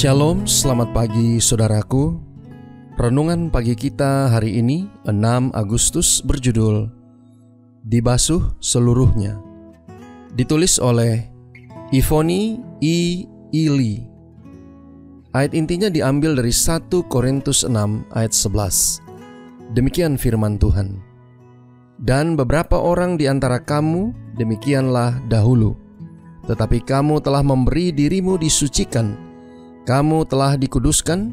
Shalom, selamat pagi saudaraku. Renungan pagi kita hari ini 6 Agustus berjudul Dibasuh Seluruhnya. Ditulis oleh Ivoni I. Ili. Ayat intinya diambil dari 1 Korintus 6 ayat 11. Demikian firman Tuhan. Dan beberapa orang di antara kamu demikianlah dahulu, tetapi kamu telah memberi dirimu disucikan, kamu telah dikuduskan,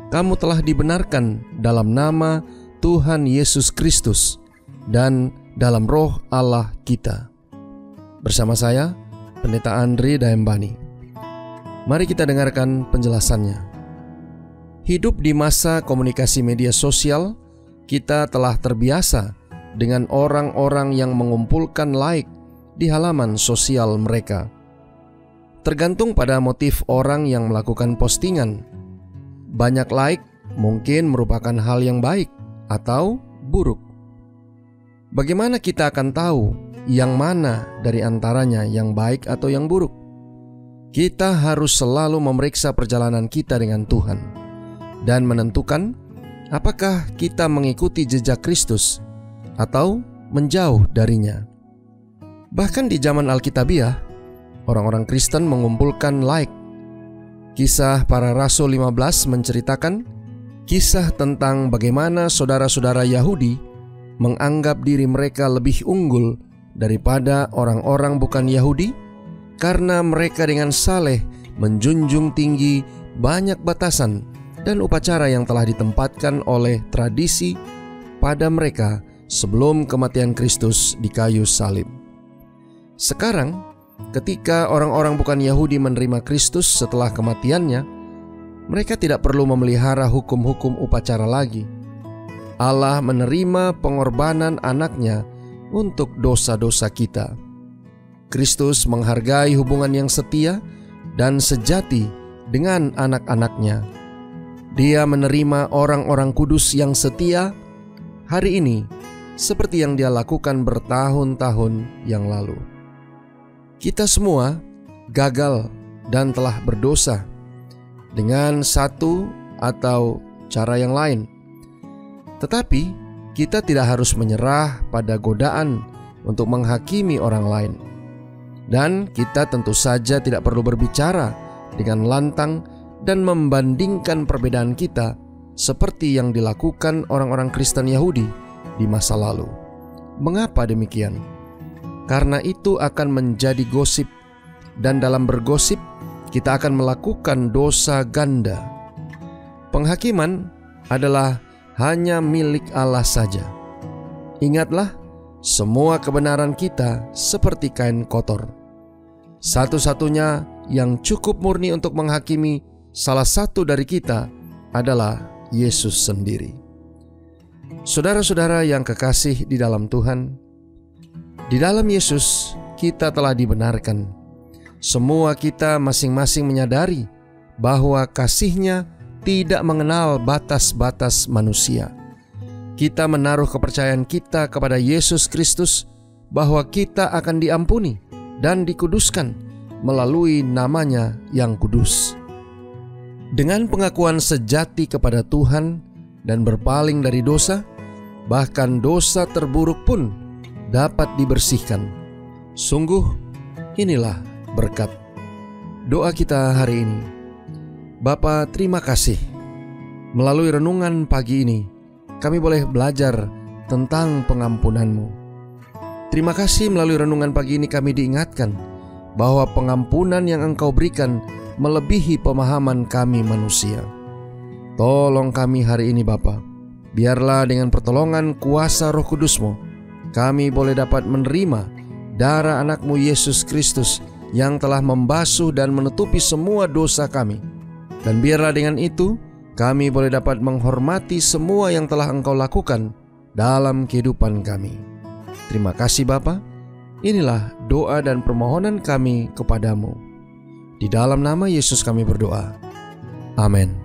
kamu telah dibenarkan dalam nama Tuhan Yesus Kristus dan dalam roh Allah kita. Bersama saya, Pendeta Andre Daembani. Mari kita dengarkan penjelasannya. Hidup di masa komunikasi media sosial, kita telah terbiasa dengan orang-orang yang mengumpulkan like di halaman sosial mereka. Tergantung pada motif orang yang melakukan postingan. Banyak like mungkin merupakan hal yang baik atau buruk. Bagaimana kita akan tahu yang mana dari antaranya yang baik atau yang buruk? Kita harus selalu memeriksa perjalanan kita dengan Tuhan dan menentukan apakah kita mengikuti jejak Kristus atau menjauh darinya. Bahkan di zaman Alkitabiah, orang-orang Kristen mengumpulkan like. Kisah Para Rasul 15 menceritakan kisah tentang bagaimana saudara-saudara Yahudi menganggap diri mereka lebih unggul daripada orang-orang bukan Yahudi karena mereka dengan saleh menjunjung tinggi banyak batasan dan upacara yang telah ditempatkan oleh tradisi pada mereka sebelum kematian Kristus di kayu salib. Sekarang, ketika orang-orang bukan Yahudi menerima Kristus setelah kematiannya, mereka tidak perlu memelihara hukum-hukum upacara lagi. Allah menerima pengorbanan anaknya untuk dosa-dosa kita. Kristus menghargai hubungan yang setia dan sejati dengan anak-anaknya. Dia menerima orang-orang kudus yang setia hari ini seperti yang Dia lakukan bertahun-tahun yang lalu. Kita semua gagal dan telah berdosa dengan satu atau cara yang lain. Tetapi kita tidak harus menyerah pada godaan untuk menghakimi orang lain. Dan kita tentu saja tidak perlu berbicara dengan lantang dan membandingkan perbedaan kita seperti yang dilakukan orang-orang Kristen Yahudi di masa lalu. Mengapa demikian? Karena itu akan menjadi gosip, dan dalam bergosip kita akan melakukan dosa ganda. Penghakiman adalah hanya milik Allah saja. Ingatlah, semua kebenaran kita seperti kain kotor. Satu-satunya yang cukup murni untuk menghakimi salah satu dari kita adalah Yesus sendiri. Saudara-saudara yang kekasih di dalam Tuhan, di dalam Yesus kita telah dibenarkan. Semua kita masing-masing menyadari bahwa kasih-Nya tidak mengenal batas-batas manusia. Kita menaruh kepercayaan kita kepada Yesus Kristus bahwa kita akan diampuni dan dikuduskan melalui nama-Nya yang kudus. Dengan pengakuan sejati kepada Tuhan dan berpaling dari dosa, bahkan dosa terburuk pun dapat dibersihkan. Sungguh, inilah berkat. Doa kita hari ini. Bapa, terima kasih. Melalui renungan pagi ini, kami boleh belajar tentang pengampunan-Mu. Terima kasih melalui renungan pagi ini kami diingatkan bahwa pengampunan yang Engkau berikan melebihi pemahaman kami manusia. Tolong kami hari ini Bapa. Biarlah dengan pertolongan kuasa Roh Kudus-Mu, kami boleh dapat menerima darah anak-Mu Yesus Kristus yang telah membasuh dan menutupi semua dosa kami. Dan biarlah dengan itu kami boleh dapat menghormati semua yang telah Engkau lakukan dalam kehidupan kami. Terima kasih Bapa. Inilah doa dan permohonan kami kepadamu. Di dalam nama Yesus kami berdoa. Amin.